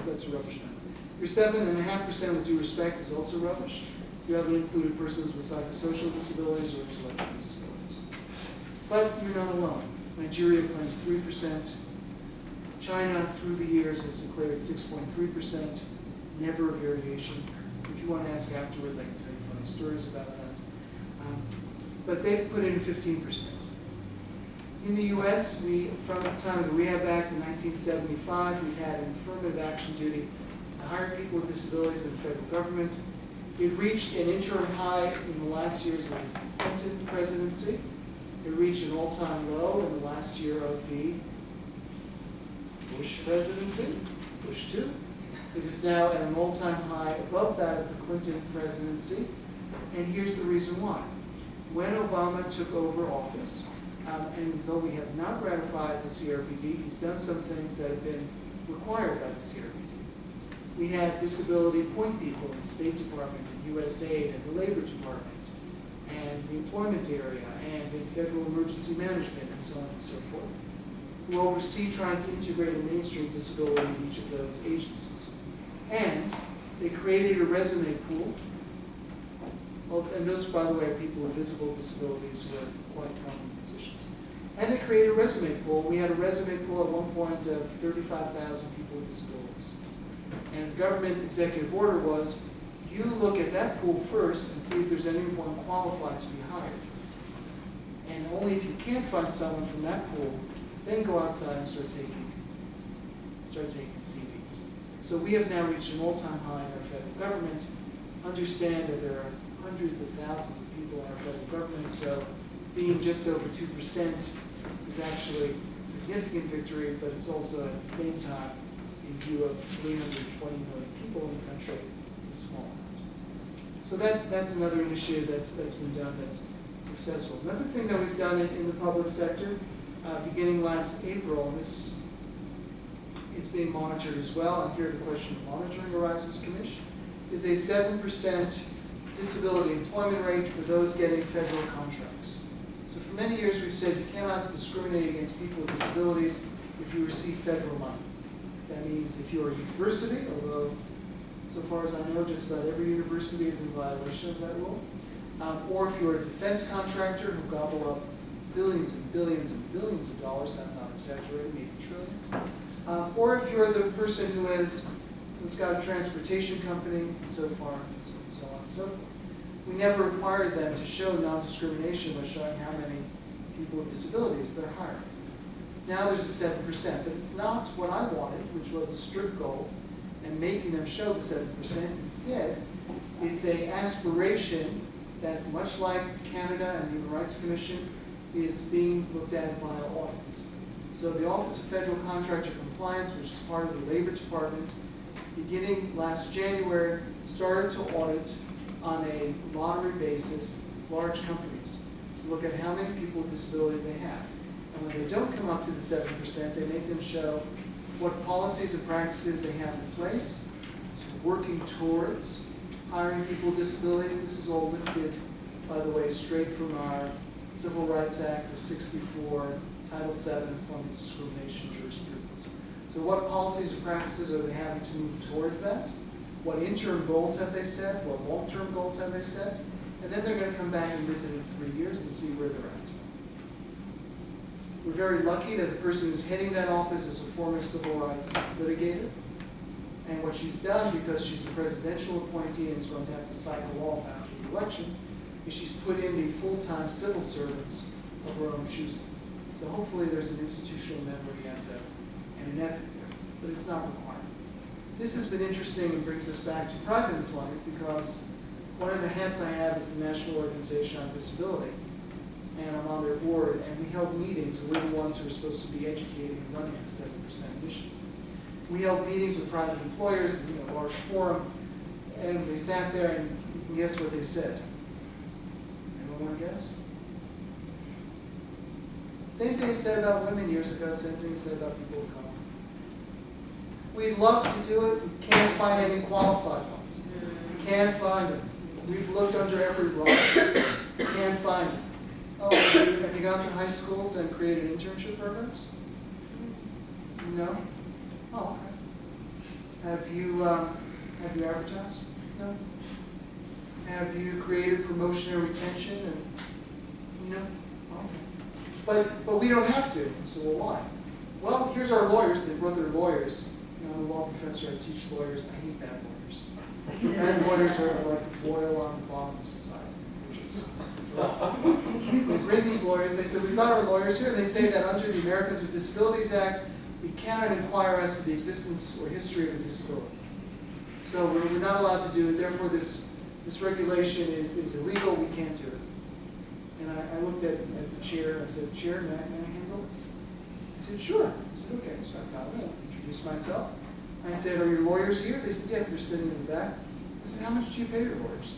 that's a rubbish number. Your 7.5% with due respect is also rubbish. You haven't included persons with psychosocial disabilities or intellectual disabilities. But you're not alone. Nigeria claims 3%. China, through the years, has declared 6.3%, never a variation. If you want to ask afterwards, I can tell you funny stories about that. But they've put in 15%. In the US, from the time of the Rehab Act in 1975, we've had an affirmative action duty to hire people with disabilities in the federal government. It reached an interim high in the last years of the Clinton presidency. It reached an all-time low in the last year of the Bush presidency, Bush 2. It is now at an all-time high above that of the Clinton presidency. And here's the reason why. When Obama took over office, and though we have not ratified the CRPD, he's done some things that have been required by the CRPD. We have disability point people in the State Department, and USAID, and the Labor Department, and the employment area, and in federal emergency management, and so on and so forth, who oversee trying to integrate a mainstream disability in each of those agencies. And they created a resume pool. Well, and those, by the way, are people with visible disabilities who are quite common positions. And they created a resume pool. We had a resume pool at one point of 35,000 people with disabilities. And the government executive order was, you look at that pool first and see if there's anyone qualified to be hired. And only if you can't find someone from that pool, then go outside and start taking CVs. So we have now reached an all-time high in our federal government. Understand that there are hundreds of thousands of people in our federal government, so being just over 2% is actually a significant victory, but it's also at the same time, in view of 320 million people in the country, a small amount. So that's another initiative that's been done that's successful. Another thing that we've done in the public sector, beginning last April, and this is being monitored as well, and here the question of monitoring arises, Commission, is a 7% disability employment rate for those getting federal contracts. So for many years we've said you cannot discriminate against people with disabilities if you receive federal money. That means if you're a university, although so far as I know just about every university is in violation of that rule, or if you're a defense contractor who gobble up billions and billions and billions of dollars, I'm not exaggerating, maybe trillions, or if you're the person who's got a transportation company, and so far, and so on and so forth. We never required them to show non-discrimination by showing how many people with disabilities they're hiring. Now there's a 7%, but it's not what I wanted, which was a strict goal, and making them show the 7%. Instead, it's an aspiration that, much like Canada and the Human Rights Commission, is being looked at by audits. So the Office of Federal Contractor Compliance, which is part of the Labor Department, beginning last January, started to audit on a lottery basis large companies to look at how many people with disabilities they have. And when they don't come up to the 7%, they make them show what policies and practices they have in place, working towards hiring people with disabilities. This is all lifted, by the way, straight from our Civil Rights Act of '64, Title VII, Employment Discrimination Jurisprudence. So what policies and practices are they having to move towards that? What interim goals have they set? What long-term goals have they set? And then they're going to come back and visit in 3 years and see where they're We're very lucky that the person who's heading that office is a former civil rights litigator. And what she's done, because she's a presidential appointee and is going to have to cycle off after the election, is she's put in the full-time civil servants of her own choosing. So hopefully there's an institutional memory and an ethic there, but it's not required. This has been interesting and brings us back to private employment, because one of the hats I have is the National Organization on Disability, and I'm on their board, and we held meetings, and we're the ones who are supposed to be educating and running the 7% initiative. We held meetings with private employers, a large forum, and they sat there, and you can guess what they said. Anyone want to guess? Same thing they said about women years ago, same thing they said about people of color. We'd love to do it, we can't find any qualified ones. We can't find them. We've looked under every rock, can't find them. Oh, have you gone to high schools and created internship programs? No? Oh, okay. Have you advertised? No. Have you created promotion and retention? And no. Okay. But we don't have to. So why? Well, here's our lawyers. They brought their lawyers. I'm a law professor. I teach lawyers. I hate bad lawyers. Bad lawyers are like the oil on the bottom of society. They're just rough. They bring these lawyers. They say, we've got our lawyers here. They say that under the Americans with Disabilities Act, we cannot inquire as to the existence or history of a disability. So we're not allowed to do it. Therefore, this regulation is illegal. We can't do it. And I looked at the chair. I said, Chair, may I handle this? He said, sure. I said, okay. So I got it. I introduced myself. I said, are your lawyers here? They said, yes, they're sitting in the back. I said, how much do you pay your lawyers?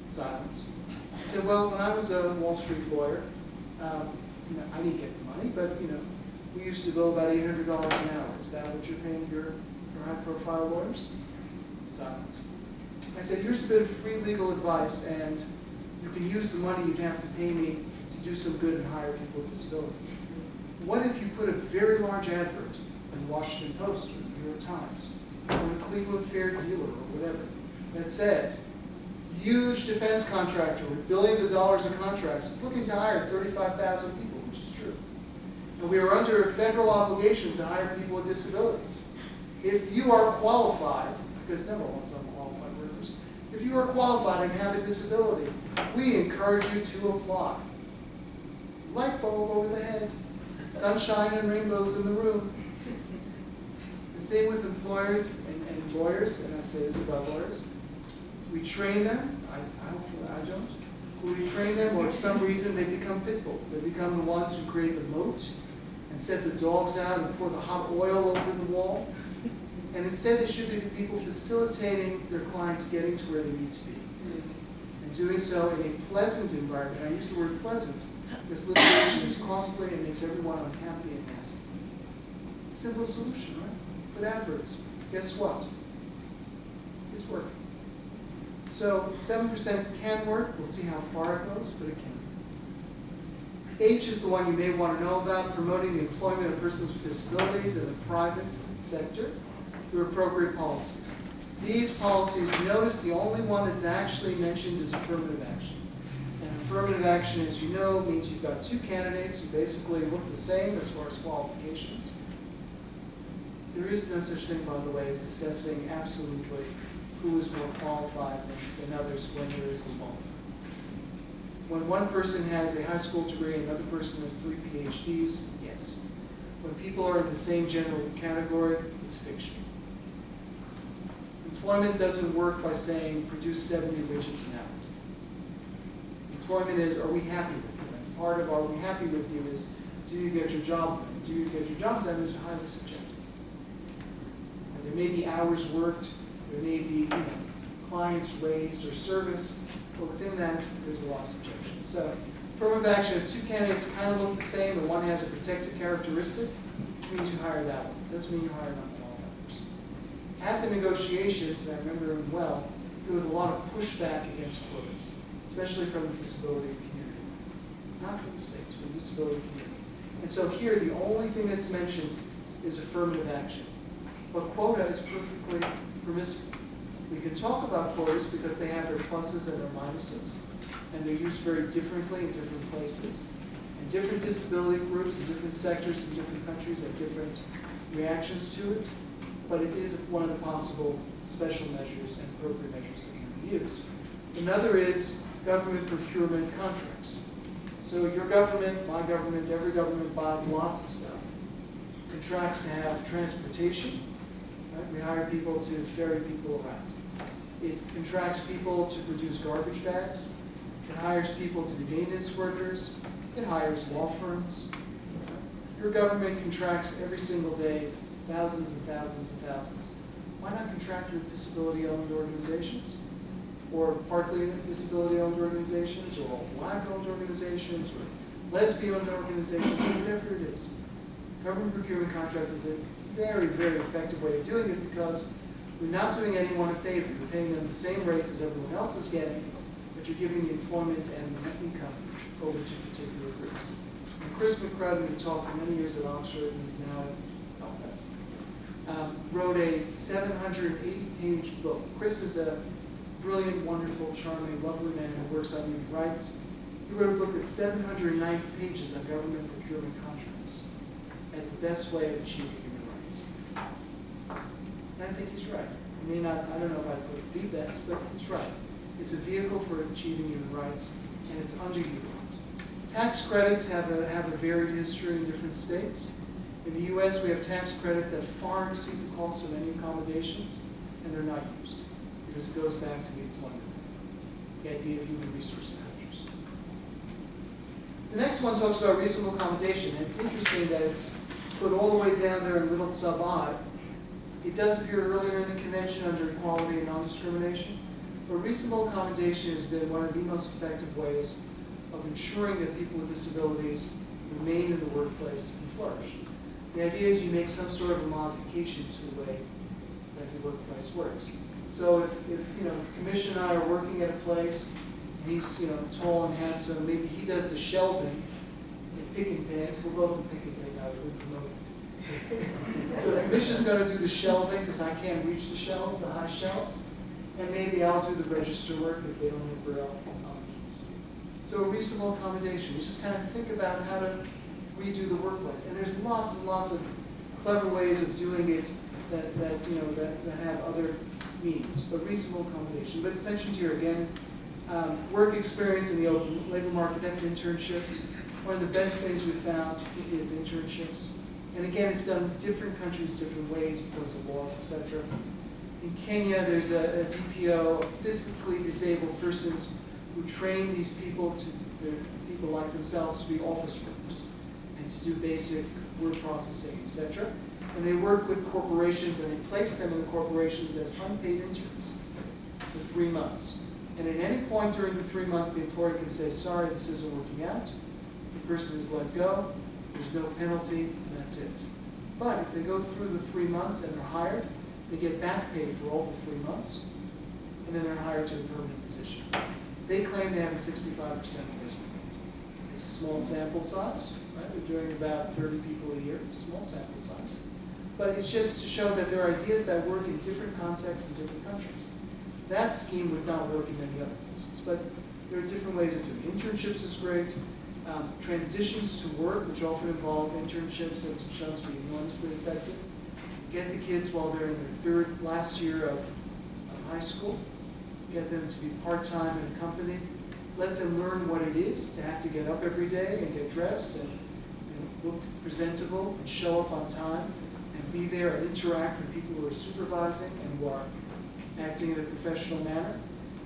Silence. I said, well, when I was a Wall Street lawyer, I didn't get the money, but we used to bill about $800 an hour. Is that what you're paying your high-profile lawyers? Silence. I said, here's a bit of free legal advice, and you can use the money you'd have to pay me to do some good and hire people with disabilities. What if you put a very large advert in the Washington Post or the New York Times or the Cleveland Fair Dealer or whatever that said, huge defense contractor with billions of dollars in contracts is looking to hire 35,000 people, which is true. And we are under a federal obligation to hire people with disabilities. If you are qualified, because no one wants unqualified workers, if you are qualified and have a disability, we encourage you to apply. Light bulb over the head, sunshine and rainbows in the room. The thing with employers and lawyers, and I say this about lawyers, we train them, I don't, we train them, or for some reason they become pit bulls. They become the ones who create the moat and set the dogs out and pour the hot oil over the wall. And instead they should be the people facilitating their clients getting to where they need to be. And doing so in a pleasant environment. I use the word pleasant. This litigation is costly and makes everyone unhappy and nasty. Simple solution, right? Put adverts. Guess what? It's working. So 7% can work. We'll see how far it goes, but it can. H is the one you may want to know about, promoting the employment of persons with disabilities in the private sector through appropriate policies. These policies, notice the only one that's actually mentioned is affirmative action. And affirmative action, as you know, means you've got two candidates who basically look the same as far as qualifications. There is no such thing, by the way, as assessing absolutely who is more qualified than others when there is a law. When one person has a high school degree and another person has 3 PhDs, yes. When people are in the same general category, it's fiction. Employment doesn't work by saying, produce 70 widgets an hour. Employment is, are we happy with you? And part of are we happy with you is, do you get your job done? Do you get your job done is highly subjective. And there may be hours worked, there may be clients raised or service, but within that, there's a lot of subjection. So, affirmative action, if two candidates kind of look the same and one has a protected characteristic, it means you hire that one. It doesn't mean you hire an unqualified person. At the negotiations, and I remember them well, there was a lot of pushback against quotas, especially from the disability community. Not from the states, from the disability community. And so here, the only thing that's mentioned is affirmative action. But quota is perfectly permissible. We can talk about quotas because they have their pluses and their minuses, and they're used very differently in different places. And different disability groups and different sectors in different countries have different reactions to it, but it is one of the possible special measures and appropriate measures that can be used. Another is government procurement contracts. So your government, my government, every government buys lots of stuff. Contracts to have transportation, right? We hire people to ferry people around. It contracts people to produce garbage bags. It hires people to be maintenance workers. It hires law firms. Your government contracts every single day thousands and thousands and thousands. Why not contract with disability-owned organizations? Or partly disability-owned organizations, or all black-owned organizations, or lesbian organizations, or whatever it is. Government procurement contract is a very, very effective way of doing it because we're not doing anyone a favor. You're paying them the same rates as everyone else is getting, but you're giving the employment and the income over to particular groups. And Chris McCrudden, who taught for many years at Oxford and is now at Belfast, wrote a 780-page book. Chris is a brilliant, wonderful, charming, lovely man who works on human rights. He wrote a book that's 790 pages on government procurement contracts as the best way of achieving human rights. And I think he's right. I mean, I don't know if I'd put it the best, but he's right. It's a vehicle for achieving human rights, and it's underutilized. Tax credits have a varied history in different states. In the U.S., we have tax credits that far exceed the cost of any accommodations, and they're not used because it goes back to the employment, the idea of human resource managers. The next one talks about reasonable accommodation, and it's interesting that it's put all the way down there in little sub-I. It does appear earlier in the convention under equality and non-discrimination, but reasonable accommodation has been one of the most effective ways of ensuring that people with disabilities remain in the workplace and flourish. The idea is you make some sort of a modification to the way that the workplace works. So if Commissioner and I are working at a place, and he's tall and handsome, maybe he does the shelving in pick and pay. We're both in pick and pay now, we promote it. So the Commissioner's going to do the shelving because I can't reach the shelves, the high shelves, and maybe I'll do the register work if they don't have Braille on the keys. So a reasonable accommodation. We just kind of think about how to redo the workplace, and there's lots and lots of clever ways of doing it that have other means, but reasonable accommodation. But it's mentioned here again, work experience in the open labor market, that's internships. One of the best things we've found is internships. And again, it's done in different countries, different ways because of laws, etc. In Kenya, there's a DPO, physically disabled persons who train these people people like themselves to be office workers and to do basic word processing, etc. And they work with corporations and they place them in the corporations as unpaid interns for 3 months. And at any point during the 3 months, the employer can say, sorry, this isn't working out. The person is let go, there's no penalty, and that's it. But if they go through the 3 months and they're hired, they get back pay for all the 3 months, and then they're hired to a permanent position. They claim they have a 65% replacement rate. It's a small sample size, right? They're doing about 30 people a year, small sample size. But it's just to show that there are ideas that work in different contexts in different countries. That scheme would not work in many other places, but there are different ways of doing it. Internships is great. Transitions to work, which often involve internships, has been shown to be enormously effective. Get the kids while they're in their last year of high school. Get them to be part-time in a company. Let them learn what it is to have to get up every day and get dressed and look presentable and show up on time and be there and interact with people who are supervising and who are acting in a professional manner.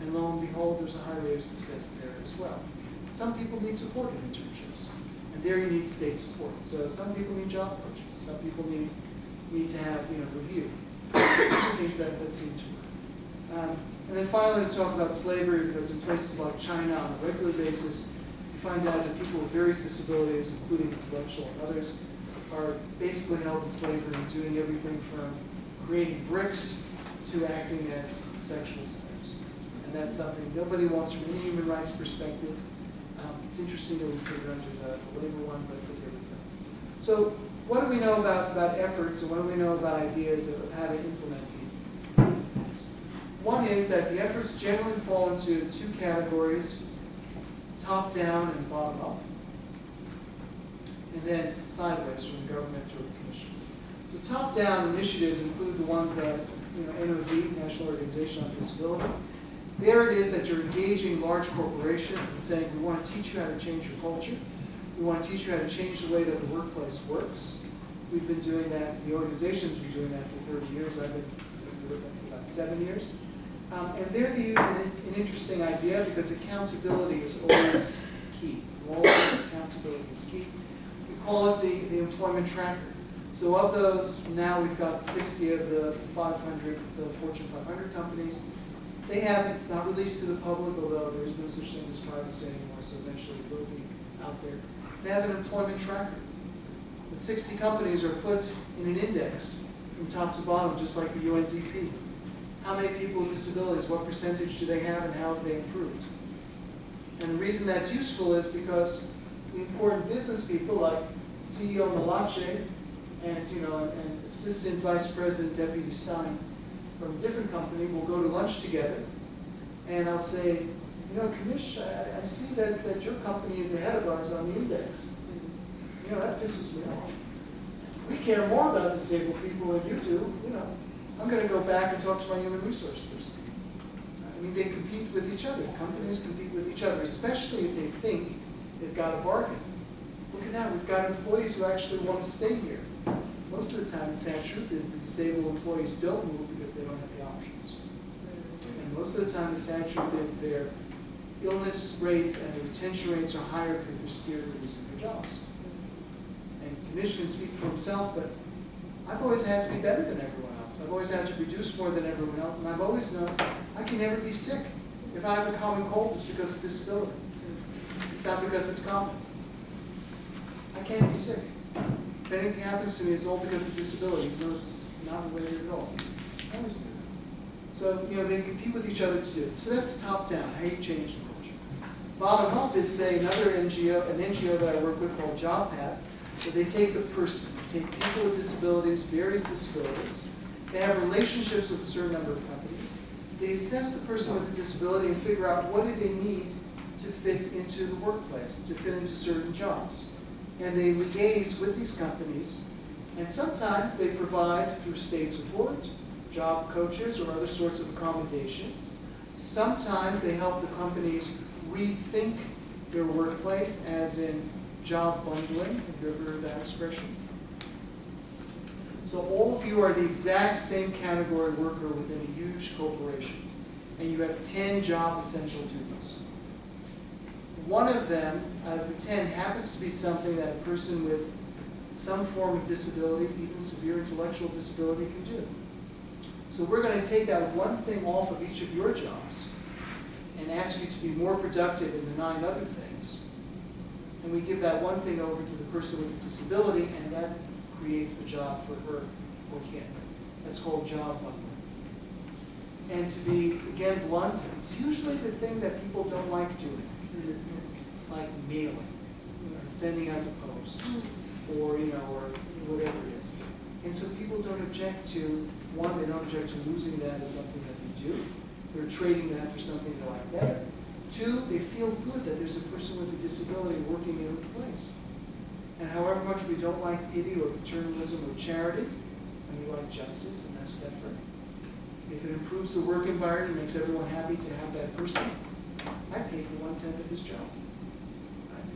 And lo and behold, there's a high rate of success there as well. Some people need support in internships, and there you need state support. So some people need job coaches. Some people need to have review. Some things that seem to work. And then finally, to talk about slavery, because in places like China on a regular basis, you find out that people with various disabilities, including intellectual and others, are basically held in slavery and doing everything from creating bricks to acting as sexual slaves. And that's something nobody wants from any human rights perspective. It's interesting that we put it under the labor one, but there we go. So what do we know about efforts, and what do we know about ideas of how to implement these things? One is that the efforts generally fall into two categories, top-down and bottom-up. and then sideways from the government to the commission. So top-down initiatives include the ones that, NOD, National Organization on Disability. There it is that you're engaging large corporations and saying, we want to teach you how to change your culture. We want to teach you how to change the way that the workplace works. We've been doing that, the organization's been doing that for 30 years. I've been with them for about 7 years. And there they use an interesting idea because accountability is always key. Always accountability is key. We call it the employment tracker. So of those, now we've got 60 of the 500, the Fortune 500 companies. They have, it's not released to the public, although there is no such thing as privacy anymore, so eventually it will be out there. They have an employment tracker. The 60 companies are put in an index from top to bottom, just like the UNDP. How many people with disabilities, what percentage do they have, and how have they improved? And the reason that's useful is because the important business people like CEO Malache and and Assistant Vice President Deputy Stein from a different company will go to lunch together, and I'll say, Commish, I see that your company is ahead of ours on the index. That pisses me off. We care more about disabled people than you do. I'm going to go back and talk to my human resource person. I mean, they compete with each other. Companies compete with each other, especially if they think they've got a bargain. Look at that. We've got employees who actually want to stay here. Most of the time, the sad truth is the disabled employees don't move because they don't have the options. And most of the time, the sad truth is their illness rates and their retention rates are higher because they're scared of losing their jobs. And Commish can speak for himself, but I've always had to be better than everyone else. I've always had to produce more than everyone else, and I've always known I can never be sick. If I have a common cold, it's because of disability. It's not because it's common. I can't be sick. If anything happens to me, it's all because of disability, even though it's not related at all. I always do that. So, they compete with each other to do it. So that's top down, how you change the culture. Bottom up is, say, another NGO, an NGO that I work with called JobPath, where they take the person, they take people with disabilities, various disabilities. They have relationships with a certain number of companies. They assess the person with a disability and figure out what do they need to fit into the workplace, to fit into certain jobs. And they liaise with these companies, and sometimes they provide, through state support, job coaches or other sorts of accommodations. Sometimes they help the companies rethink their workplace, as in job bundling. Have you ever heard that expression? So all of you are the exact same category worker within a huge corporation, and you have 10 job essential duties. One of them, out of the 10, happens to be something that a person with some form of disability, even severe intellectual disability, can do. So we're going to take that one thing off of each of your jobs and ask you to be more productive in the 9 other things. And we give that one thing over to the person with a disability, and that creates the job for her or him. That's called job bundling. And to be, again, blunt, it's usually the thing that people don't like doing, like mailing, sending out the post, or or whatever it is. And so people don't object to, one, they don't object to losing that as something that they do. They're trading that for something they like better. 2, they feel good that there's a person with a disability working in a place. And however much we don't like pity or paternalism or charity, and we like justice, and that's different. If it improves the work environment, makes everyone happy to have that person, I pay for 1/10 of his job.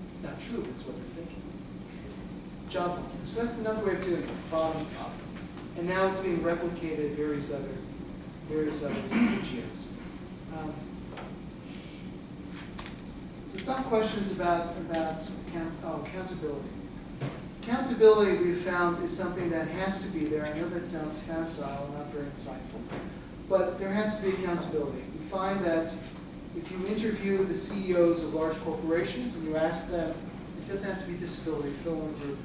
It's not true, that's what they're thinking. Job bundling. So that's another way of doing it, bottom up. And now it's being replicated at various other NGOs. So some questions about accountability. Accountability, we've found, is something that has to be there. I know that sounds facile and not very insightful, but there has to be accountability. We find that if you interview the CEOs of large corporations and you ask them, it doesn't have to be disability, fill in the group.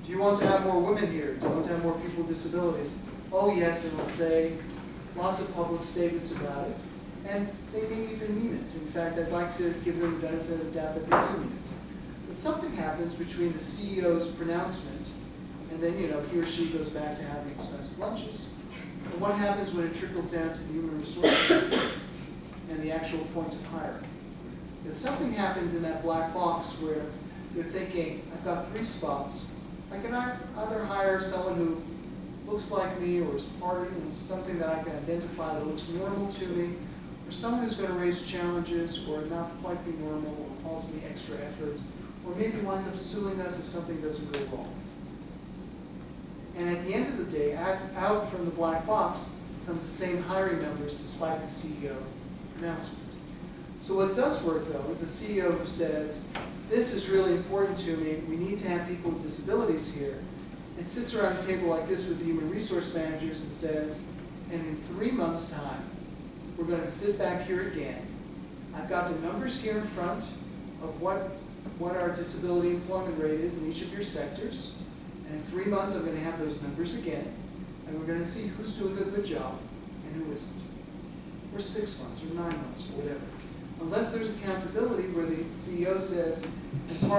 Do you want to have more women here? Do you want to have more people with disabilities? Oh yes, and they'll say lots of public statements about it, and they may even mean it. In fact, I'd like to give them the benefit of the doubt that they do mean it. But something happens between the CEO's pronouncement and then, he or she goes back to having expensive lunches. And what happens when it trickles down to the human resource manager and the actual point of hiring? Because something happens in that black box where they're thinking, I've got 3 spots. I can either hire someone who looks like me or is part of something that I can identify that looks normal to me, or someone who's going to raise challenges or not quite be normal or calls me extra effort, or maybe wind up suing us if something doesn't go wrong. And at the end of the day, out from the black box comes the same hiring numbers despite the CEO announcement. So what does work, though, is the CEO who says, this is really important to me, we need to have people with disabilities here, and sits around a table like this with the human resource managers and says, and in 3 months' time, we're going to sit back here again. I've got the numbers here in front of what our disability employment rate is in each of your sectors, and in 3 months I'm going to have those numbers again, and we're going to see who's doing a good job and who isn't. Or 6 months, or 9 months, or whatever. Unless there's accountability where the CEO says, and part